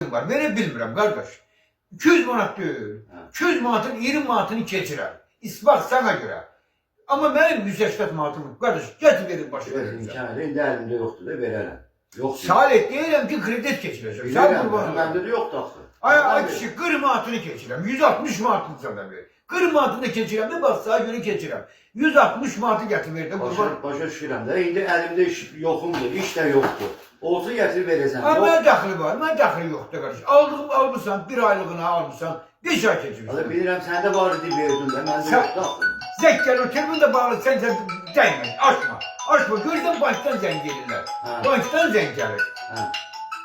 var. Vere bilmirəm qardaş. 200 manat deyil. 200 manatın 20 manatını keçirəm. İsbat sana görə. Amma mənim 180 manatım qardaş gətir verin başa verin. İmkanı indi əlimdə yoxdur da verərəm. Yoxdur. Salih deyirəm ki kredit keçirəcəm. Sən qurban ol. Məndə də yoxdur axı. Ay kişi 40 manatını keçirəm. 160 manatını sana ver. 40 manatını keçirəm də bax sağa görə keçirəm. 160 manatı gətir verdim. Başa düşürəm də. İndi əlimdə iş yoxumdur, iş də yoxdur. Olsa gətirib verəcəm. Amma nə dəxli var? Mən dəxli yoxdur qardaş. Aldığım almısan, bir aylığına almısan, 5 ay keçirsən. Bilirəm səndə var idi verdin də, məndə yoxdur axı. Zəkkər o telefon da bağlı, sən dəymə, açma. Açma, görürsən bankdan zəng gelirlər. Bankdan zəng gəlir.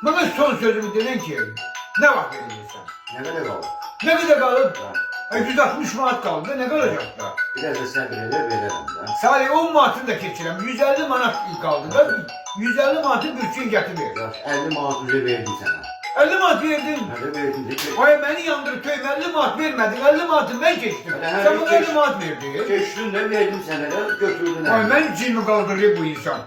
Mənə son sözümü denən ki, nə vaxt verirsən? Nə qədər qalır? Nə qədər qalıb? 160 manat qaldı da, nə qalacaq da? Biraz da səbir elə verərəm də. Salih 10 manatını da keçirəm, 150 manat qaldı da, 150 manatı bir gün gətirir. 50 manat üzə verdim sənə. 50 manat verdin. Nə də verdim də ki. Ay məni yandırıb köyüm 50 manat vermədin, 50 manatı mən keçdim. Sən bana 50 manat verdin. Keçdin də verdim sənə də götürdün. Ay mən cimi qaldırır bu insan.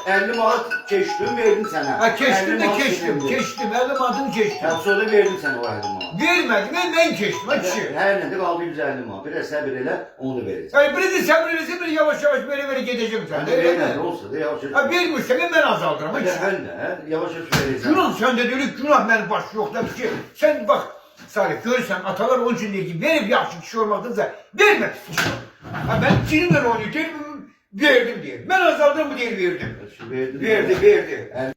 50 manat keçdim verdim sənə. Ha keçdim de keçdim, 50 manatını keçdim. Sonra verdim sənə o 50 manat. Vermədin, mən keçdim, ha kişi. Hər nədə qaldı 150 manat. Biraz səbir elə, onu da verəcəm. Ay bir de səbir eləsə bir yavaş yavaş verə gedəcəm sən. Vermə, olsa da yavaş yavaş. Ha vermirsən mən azaldıram, ha kişi. Hə də, yavaş yavaş verəcəm. Günah səndə deyilik, günah mənim baş yoxdur ki. Sən bax, Salih görürsən atalar onun üçün deyir ki, verib yaxşı kişi olmaqdansa vermə pis kişi. Ha ben kiminle oynayacağım, verdim deyir. Ben azaldım mı deyir verdim. Verdi.